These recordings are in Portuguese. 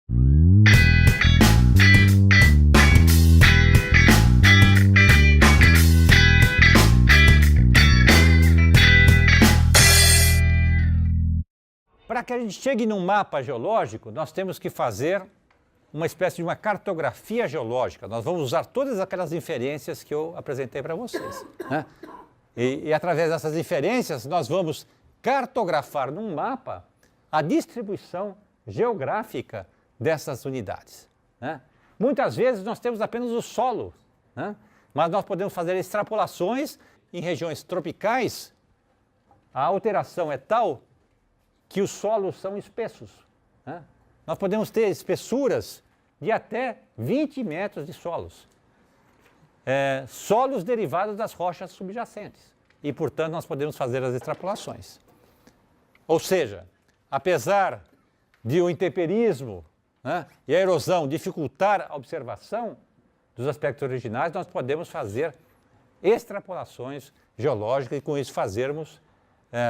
Para que a gente chegue num mapa geológico, nós temos que fazer uma espécie de uma cartografia geológica. Nós vamos usar todas aquelas inferências que eu apresentei para vocês, né? E através dessas inferências, nós vamos cartografar num mapa a distribuição geográfica dessas unidades, né? Muitas vezes nós temos apenas o solo, né? Mas nós podemos fazer extrapolações em regiões tropicais. A alteração é tal que os solos são espessos, né? Nós podemos ter espessuras de até 20 metros de solos. Solos derivados das rochas subjacentes. E, portanto, nós podemos fazer as extrapolações. Ou seja, apesar de o intemperismo, né, e a erosão dificultar a observação dos aspectos originais, nós podemos fazer extrapolações geológicas e, com isso, fazermos,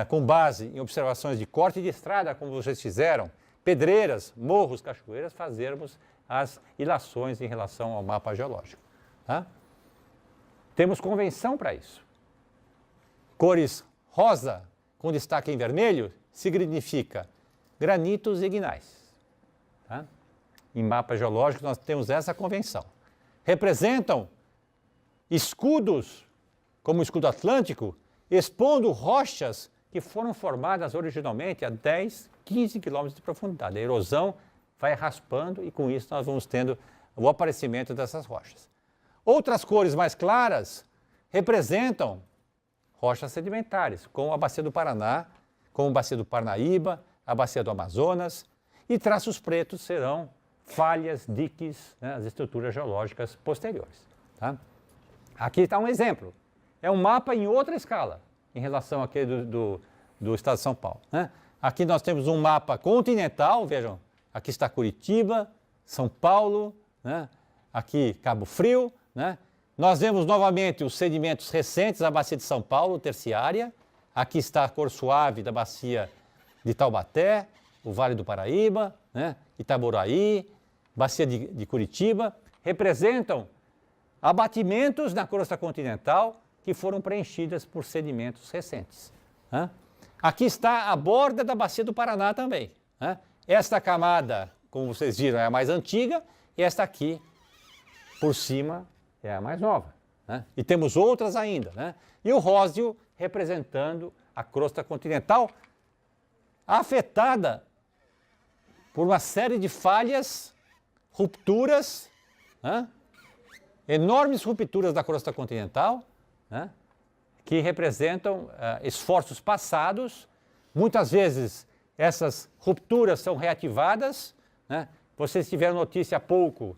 com base em observações de corte de estrada, como vocês fizeram, pedreiras, morros, cachoeiras, fazermos as ilações em relação ao mapa geológico, tá? Temos convenção para isso. Cores rosa com destaque em vermelho significa granitos e ignais, tá? Em mapa geológico nós temos essa convenção. Representam escudos, como o escudo atlântico, expondo rochas que foram formadas originalmente a 10, 15 quilômetros de profundidade. A erosão vai raspando e com isso nós vamos tendo o aparecimento dessas rochas. Outras cores mais claras representam rochas sedimentares, como a Bacia do Paraná, como a Bacia do Parnaíba, a Bacia do Amazonas, e traços pretos serão falhas, diques, né, as estruturas geológicas posteriores, tá? Aqui está um exemplo. É um mapa em outra escala, em relação àquele do estado de São Paulo, né? Aqui nós temos um mapa continental, vejam, aqui está Curitiba, São Paulo, né? Aqui Cabo Frio, né? Nós vemos novamente os sedimentos recentes da Bacia de São Paulo, terciária. Aqui está a cor suave da Bacia de Taubaté, o Vale do Paraíba, né? Itaboraí, Bacia de Curitiba. Representam abatimentos na crosta continental que foram preenchidas por sedimentos recentes, né? Aqui está a borda da Bacia do Paraná também, né? Esta camada, como vocês viram, é a mais antiga e esta aqui, por cima, é a mais nova, né? E temos outras ainda, né? E o róseo representando a crosta continental afetada por uma série de falhas, rupturas, né? Enormes rupturas da crosta continental, né? Que representam esforços passados. Muitas vezes essas rupturas são reativadas, né? Vocês tiveram notícia há pouco,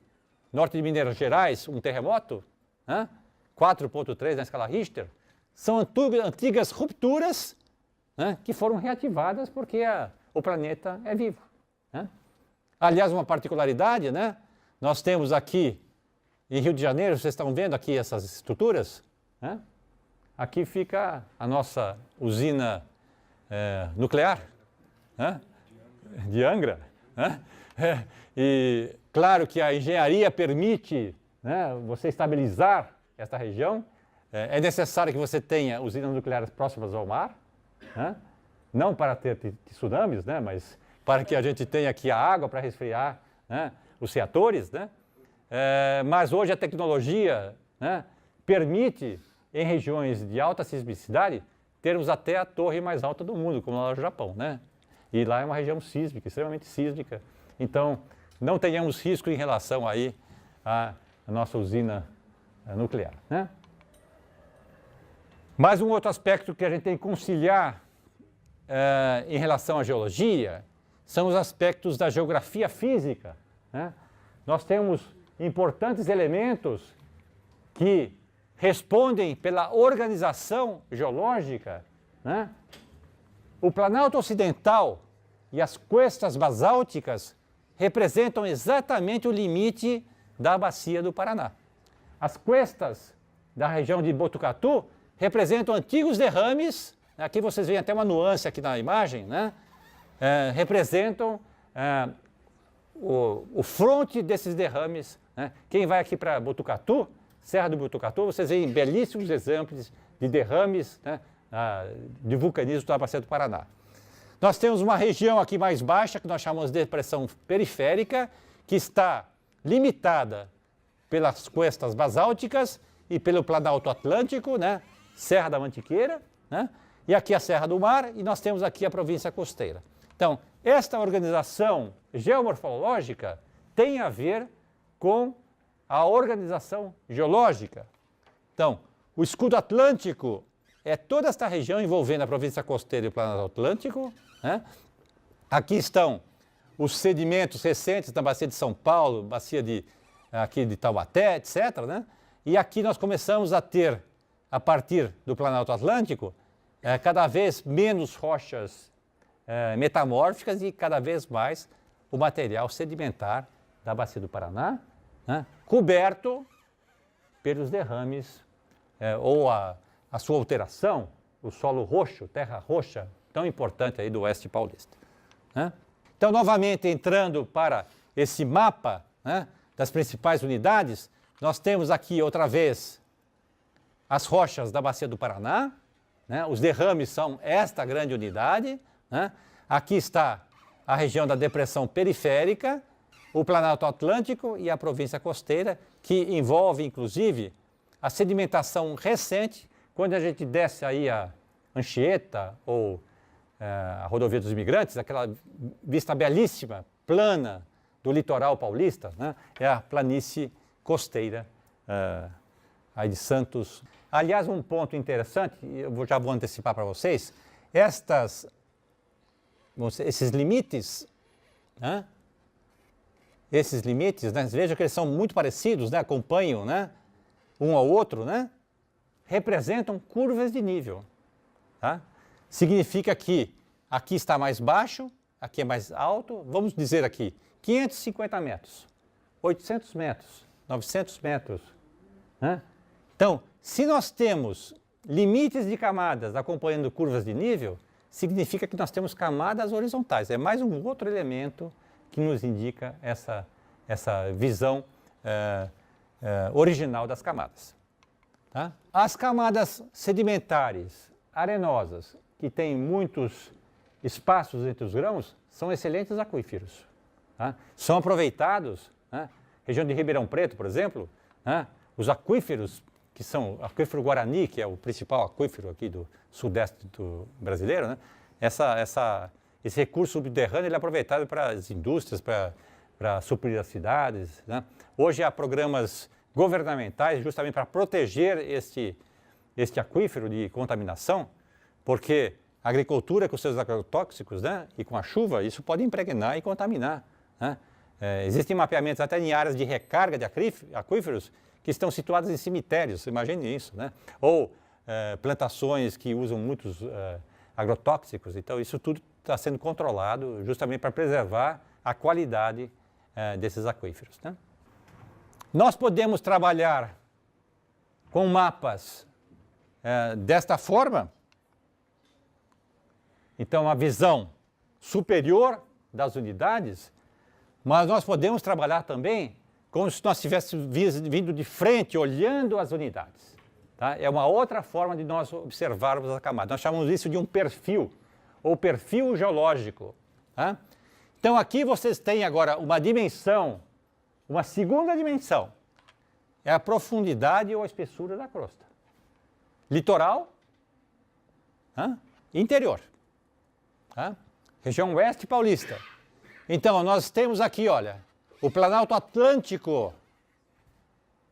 norte de Minas Gerais, um terremoto, né? 4,3 na escala Richter. São antigas rupturas, né, que foram reativadas porque o planeta é vivo, né? Aliás, uma particularidade, né? Nós temos aqui em Rio de Janeiro, vocês estão vendo aqui essas estruturas, né? Aqui fica a nossa usina nuclear, né? De Angra, né? E claro que a engenharia permite, né, você estabilizar esta região. É necessário que você tenha usinas nucleares próximas ao mar, né? Não para ter tsunamis, né, mas para que a gente tenha aqui a água para resfriar, né, os reatores, né? Mas hoje a tecnologia, né, permite, em regiões de alta sismicidade, termos até a torre mais alta do mundo, como lá no Japão, né? E lá é uma região sísmica, extremamente sísmica. Então, não tenhamos risco em relação aí à nossa usina nuclear, né? Mais um outro aspecto que a gente tem que conciliar em relação à geologia são os aspectos da geografia física, né? Nós temos importantes elementos que respondem pela organização geológica, né? O Planalto Ocidental e as costas basálticas representam exatamente o limite da Bacia do Paraná. As costas da região de Botucatu representam antigos derrames, aqui vocês veem até uma nuance aqui na imagem, né? Representam o fronte desses derrames, né? Quem vai aqui para Botucatu, Serra do Botucatu, vocês veem belíssimos exemplos de derrames, né, de vulcanismo da Bacia do Paraná. Nós temos uma região aqui mais baixa, que nós chamamos de depressão periférica, que está limitada pelas costas basálticas e pelo Planalto Atlântico, né, Serra da Mantiqueira, né, e aqui a Serra do Mar, e nós temos aqui a província costeira. Então, esta organização geomorfológica tem a ver com a organização geológica. Então, o escudo atlântico é toda esta região envolvendo a província costeira e o Planalto Atlântico, né? Aqui estão os sedimentos recentes da bacia de São Paulo, bacia aqui de Taubaté, etc., né? E aqui nós começamos a ter, a partir do Planalto Atlântico, cada vez menos rochas metamórficas e cada vez mais o material sedimentar da bacia do Paraná, né, coberto pelos derrames ou a sua alteração, o solo roxo, terra roxa, tão importante aí do oeste paulista. Né? Então, novamente, entrando para esse mapa, né, das principais unidades, nós temos aqui outra vez as rochas da bacia do Paraná, né, os derrames são esta grande unidade, né, aqui está a região da depressão periférica, o Planalto Atlântico e a província costeira, que envolve, inclusive, a sedimentação recente, quando a gente desce aí a Anchieta ou a Rodovia dos Imigrantes, aquela vista belíssima, plana, do litoral paulista, né, é a planície costeira aí de Santos. Aliás, um ponto interessante, eu já vou antecipar para vocês, esses limites, né, né, vejam que eles são muito parecidos, né, acompanham, né, um ao outro, né, representam curvas de nível. Tá? Significa que aqui está mais baixo, aqui é mais alto, vamos dizer aqui, 550 metros, 800 metros, 900 metros. Né? Então, se nós temos limites de camadas acompanhando curvas de nível, significa que nós temos camadas horizontais. É mais um outro elemento que nos indica essa visão original das camadas. Tá? As camadas sedimentares, arenosas, que têm muitos espaços entre os grãos, são excelentes aquíferos. Tá? São aproveitados, né? Região de Ribeirão Preto, por exemplo, né? Os aquíferos, que são o aquífero Guarani, que é o principal aquífero aqui do sudeste brasileiro, né? Esse recurso subterrâneo ele é aproveitado para as indústrias, para suprir as cidades. Né? Hoje há programas governamentais justamente para proteger este aquífero de contaminação, porque a agricultura com seus agrotóxicos, né, e com a chuva, isso pode impregnar e contaminar. Né? Existem mapeamentos até em áreas de recarga de aquíferos que estão situadas em cemitérios, imagine isso. Né? Ou plantações que usam muitos agrotóxicos, então isso tudo está sendo controlado justamente para preservar a qualidade desses aquíferos. Né? Nós podemos trabalhar com mapas desta forma, então a visão superior das unidades, mas nós podemos trabalhar também como se nós estivéssemos vindo de frente, olhando as unidades. Tá? É uma outra forma de nós observarmos a camada. Nós chamamos isso de um perfil, ou perfil geológico. Tá? Então aqui vocês têm agora uma dimensão, uma segunda dimensão. É a profundidade ou a espessura da crosta. Litoral, interior. Tá? Região oeste paulista. Então nós temos aqui, olha, o Planalto Atlântico,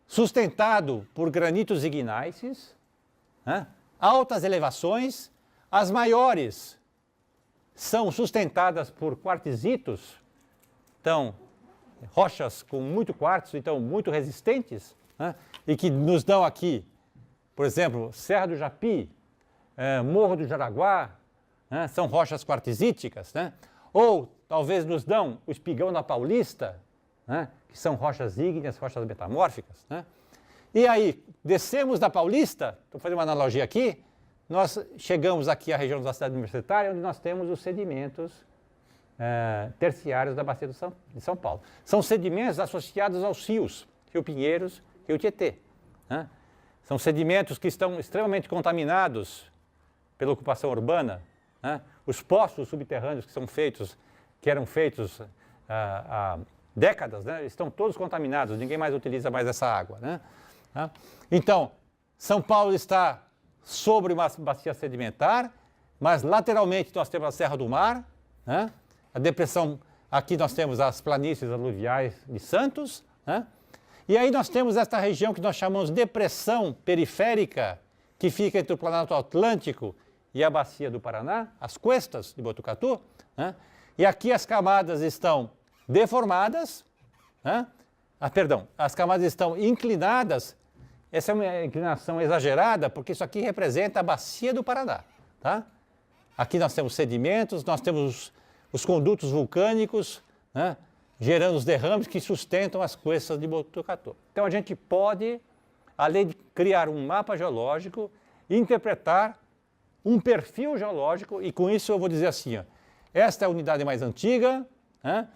sustentado por granitos ignaces, né? Altas elevações, as maiores são sustentadas por quartzitos, então rochas com muito quartzo, então muito resistentes, né? E que nos dão aqui, por exemplo, Serra do Japi, Morro do Jaraguá, né? São rochas quartzíticas, né? Ou talvez nos dão o Espigão da Paulista, né? Que são rochas ígneas, rochas metamórficas. Né? E aí, descemos da Paulista, estou fazendo uma analogia aqui, nós chegamos aqui à região da cidade universitária, onde nós temos os sedimentos terciários da bacia de São Paulo. São sedimentos associados aos rios, Rio Pinheiros e Rio Tietê. Né? São sedimentos que estão extremamente contaminados pela ocupação urbana. Né? Os poços subterrâneos que eram feitos há décadas, né? Estão todos contaminados, ninguém mais utiliza mais essa água. Né? Então, São Paulo está sobre uma bacia sedimentar, mas lateralmente nós temos a Serra do Mar, né? A depressão, aqui nós temos as planícies aluviais de Santos, né? E aí nós temos esta região que nós chamamos de depressão periférica, que fica entre o Planalto Atlântico e a bacia do Paraná, as cuestas de Botucatu, né? E aqui as camadas estão deformadas, né? As camadas estão inclinadas. Essa é uma inclinação exagerada, porque isso aqui representa a bacia do Paraná, tá? Aqui nós temos sedimentos, nós temos os condutos vulcânicos, né, gerando os derrames que sustentam as cuestas de Botucatu. Então a gente pode, além de criar um mapa geológico, interpretar um perfil geológico, e com isso eu vou dizer assim, ó, esta é a unidade mais antiga, né,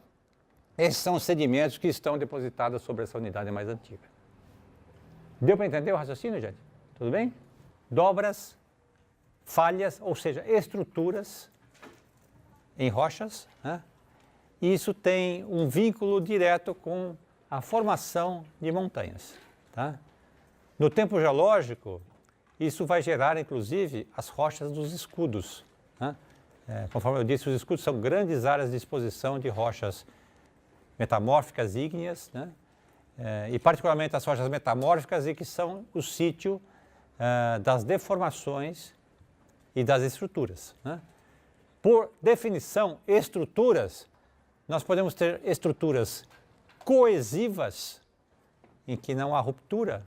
esses são os sedimentos que estão depositados sobre essa unidade mais antiga. Deu para entender o raciocínio, gente? Tudo bem? Dobras, falhas, ou seja, estruturas em rochas, né? E isso tem um vínculo direto com a formação de montanhas. Tá? No tempo geológico, isso vai gerar, inclusive, as rochas dos escudos. Né? Conforme eu disse, os escudos são grandes áreas de exposição de rochas metamórficas ígneas, né? E particularmente as rochas metamórficas, e que são o sítio das deformações e das estruturas. Né? Por definição, estruturas, nós podemos ter estruturas coesivas, em que não há ruptura,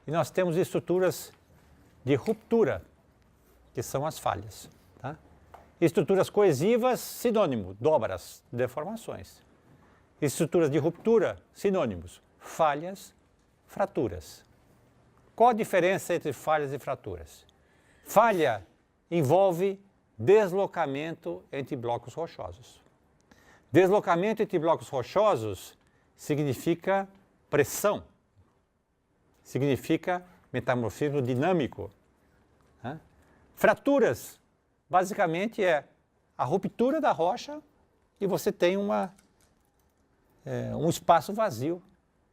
e nós temos estruturas de ruptura, que são as falhas. Tá? Estruturas coesivas, sinônimo, dobras, deformações. Estruturas de ruptura, sinônimos, falhas, fraturas. Qual a diferença entre falhas e fraturas? Falha envolve deslocamento entre blocos rochosos. Deslocamento entre blocos rochosos significa pressão, significa metamorfismo dinâmico. Né? Fraturas, basicamente, é a ruptura da rocha e você tem um espaço vazio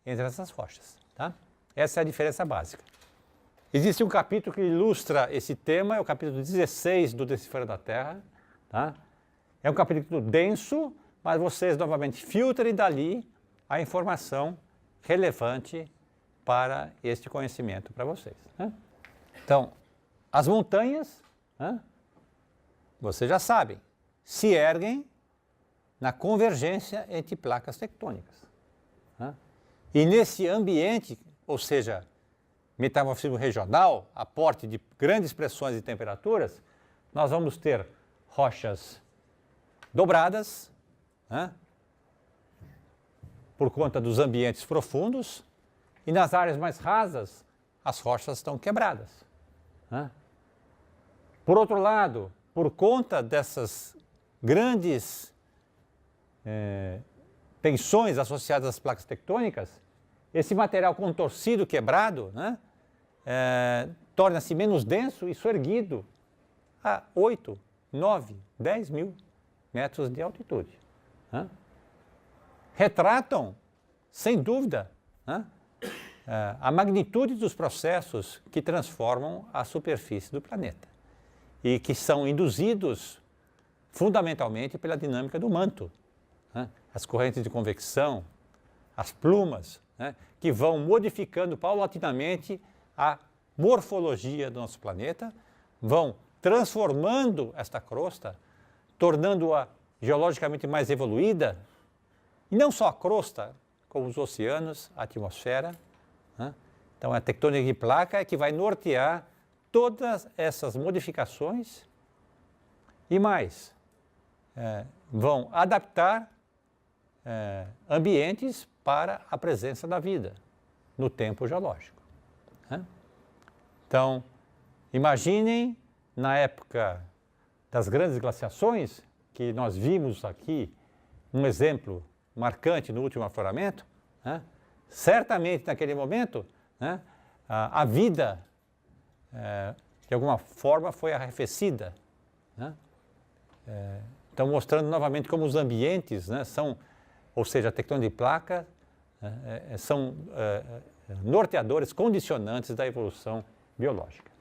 entre essas rochas. Tá? Essa é a diferença básica. Existe um capítulo que ilustra esse tema, é o capítulo 16 do Decifrando a Terra. Tá? É um capítulo denso, mas vocês novamente filtrem dali a informação relevante para este conhecimento para vocês. Né? Então, as montanhas, né, vocês já sabem, se erguem na convergência entre placas tectônicas. Né? E nesse ambiente, ou seja, metamorfismo regional, aporte de grandes pressões e temperaturas, nós vamos ter rochas dobradas, né, por conta dos ambientes profundos, e nas áreas mais rasas, as rochas estão quebradas. Né? Por outro lado, por conta dessas grandes tensões associadas às placas tectônicas, esse material contorcido, quebrado, né, torna-se menos denso e soerguido a 8, 9, 10 mil metros de altitude. Né? Retratam, sem dúvida, né, a magnitude dos processos que transformam a superfície do planeta e que são induzidos fundamentalmente pela dinâmica do manto. Né? As correntes de convecção, as plumas, né, que vão modificando paulatinamente a morfologia do nosso planeta, vão transformando esta crosta, tornando-a geologicamente mais evoluída, e não só a crosta, como os oceanos, a atmosfera. Né? Então a tectônica de placa é que vai nortear todas essas modificações e mais, vão adaptar ambientes para a presença da vida no tempo geológico. Né? Então, imaginem na época das grandes glaciações, que nós vimos aqui um exemplo marcante no último afloramento, né? Certamente naquele momento, né, a vida, de alguma forma, foi arrefecida. Né? Então, mostrando novamente como os ambientes, né, são, ou seja, a tectônica de placa, são norteadores, condicionantes da evolução biológica.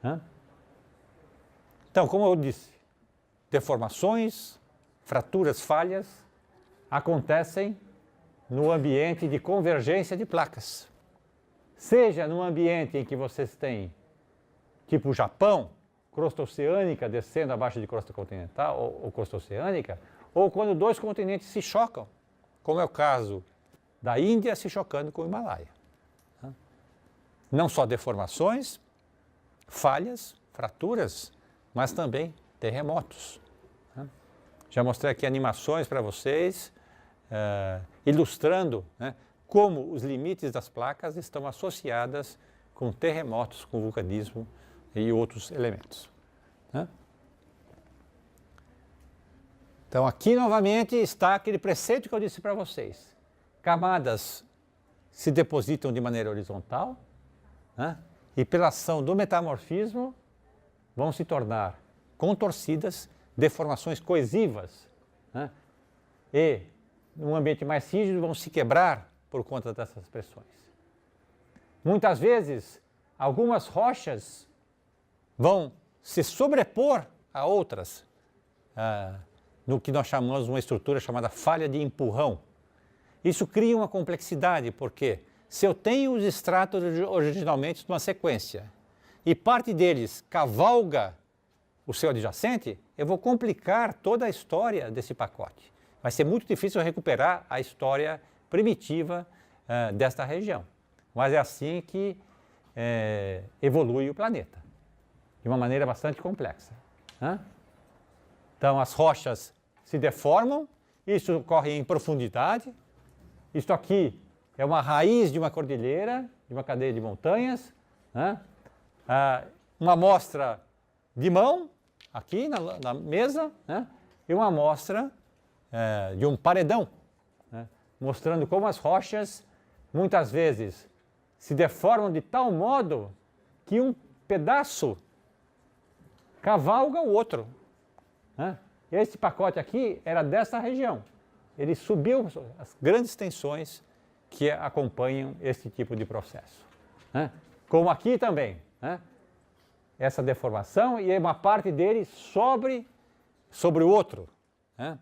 Né? Então, como eu disse, deformações, fraturas, falhas acontecem no ambiente de convergência de placas. Seja no ambiente em que vocês têm, tipo o Japão, crosta oceânica descendo abaixo de crosta continental ou crosta oceânica, ou quando dois continentes se chocam, como é o caso da Índia se chocando com o Himalaia. Não só deformações, falhas, fraturas, mas também terremotos. Já mostrei aqui animações para vocês, ilustrando, né, como os limites das placas estão associadas com terremotos, com vulcanismo e outros elementos. Né? Então aqui novamente está aquele preceito que eu disse para vocês. Camadas se depositam de maneira horizontal, né, e pela ação do metamorfismo vão se tornar contorcidas, deformações coesivas, né, e num ambiente mais rígido vão se quebrar por conta dessas pressões. Muitas vezes, algumas rochas vão se sobrepor a outras, no que nós chamamos de uma estrutura chamada falha de empurrão. Isso cria uma complexidade, porque se eu tenho os estratos originalmente numa sequência e parte deles cavalga o seu adjacente, eu vou complicar toda a história desse pacote. Vai ser muito difícil recuperar a história primitiva desta região. Mas é assim que evolui o planeta, de uma maneira bastante complexa. Né? Então, as rochas se deformam, isso ocorre em profundidade. Isto aqui é uma raiz de uma cordilheira, de uma cadeia de montanhas. Né? Uma amostra de mão, aqui na mesa, né? E uma amostra de um paredão, né? Mostrando como as rochas, muitas vezes, se deformam de tal modo que um pedaço cavalga o outro. Né? Esse pacote aqui era dessa região. Ele subiu as grandes tensões que acompanham esse tipo de processo. Né? Como aqui também, né? Essa deformação e uma parte dele sobre o outro. Né?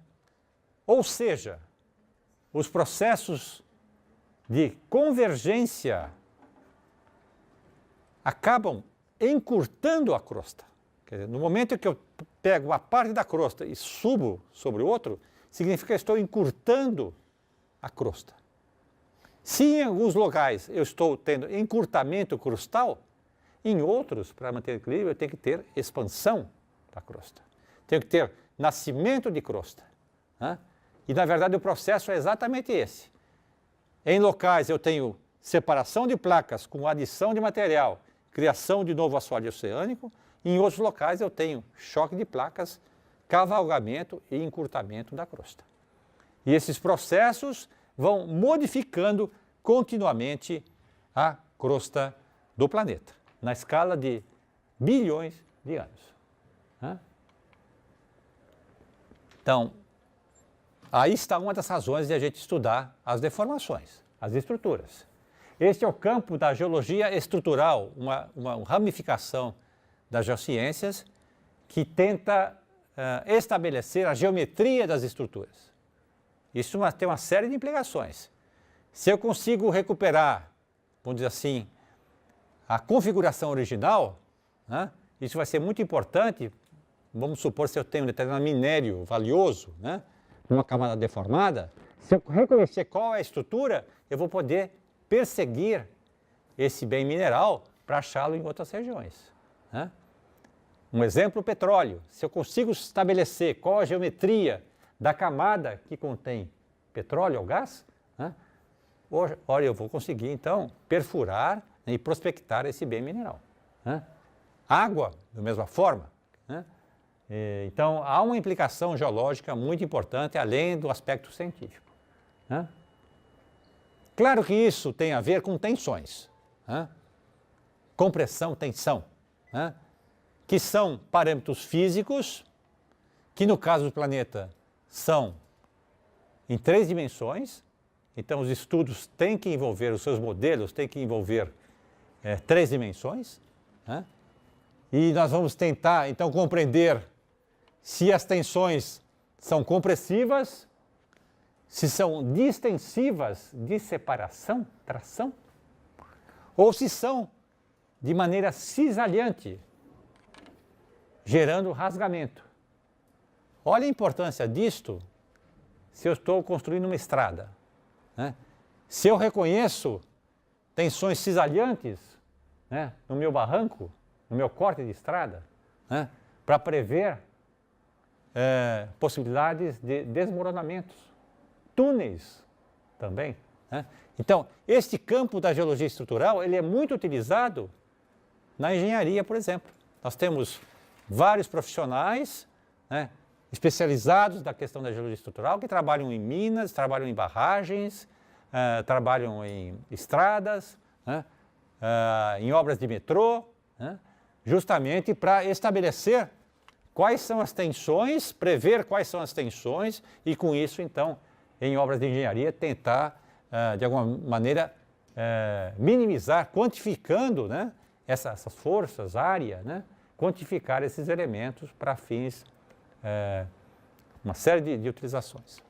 Ou seja, os processos de convergência acabam encurtando a crosta. Quer dizer, no momento que eu pego uma parte da crosta e subo sobre o outro, significa que eu estou encurtando a crosta. Se em alguns locais eu estou tendo encurtamento crustal, em outros, para manter o equilíbrio, eu tenho que ter expansão da crosta. Tenho que ter nascimento de crosta. Né? E, na verdade, o processo é exatamente esse. Em locais eu tenho separação de placas com adição de material, criação de novo assoalho oceânico. E em outros locais eu tenho choque de placas, cavalgamento e encurtamento da crosta. E esses processos vão modificando continuamente a crosta do planeta, na escala de bilhões de anos. Né? Então, aí está uma das razões de a gente estudar as deformações, as estruturas. Este é o campo da geologia estrutural, uma ramificação das geociências que tenta estabelecer a geometria das estruturas. Isso tem uma série de implicações. Se eu consigo recuperar, vamos dizer assim, a configuração original, né, isso vai ser muito importante. Vamos supor se eu tenho um determinado minério valioso, né, numa camada deformada, se eu reconhecer qual é a estrutura, eu vou poder perseguir esse bem mineral para achá-lo em outras regiões. Né? Um exemplo, o petróleo. Se eu consigo estabelecer qual a geometria da camada que contém petróleo ou gás, né, olha, eu vou conseguir, então, perfurar, né, e prospectar esse bem mineral. Né? Água, da mesma forma. Né? Então, há uma implicação geológica muito importante, além do aspecto científico, né? Claro que isso tem a ver com tensões, né? Compressão, tensão, né? Que são parâmetros físicos, que no caso do planeta são em 3 dimensões. Então, os estudos têm que envolver, os seus modelos têm que envolver 3 dimensões, né? E nós vamos tentar, então, compreender se as tensões são compressivas, se são distensivas, de separação, tração, ou se são de maneira cisalhante, gerando rasgamento. Olha a importância disto se eu estou construindo uma estrada, né? Se eu reconheço tensões cisalhantes, né, no meu barranco, no meu corte de estrada, né, para prever possibilidades de desmoronamentos, túneis também, né? Então, este campo da geologia estrutural, ele é muito utilizado na engenharia, por exemplo. Nós temos vários profissionais, né, especializados na questão da geologia estrutural, que trabalham em minas, trabalham em barragens, trabalham em estradas, né, em obras de metrô, né, justamente para estabelecer quais são as tensões, prever quais são as tensões e, com isso, então, em obras de engenharia, tentar, de alguma maneira, minimizar, quantificando, né, essas forças, área, né, quantificar esses elementos para fins, uma série de utilizações.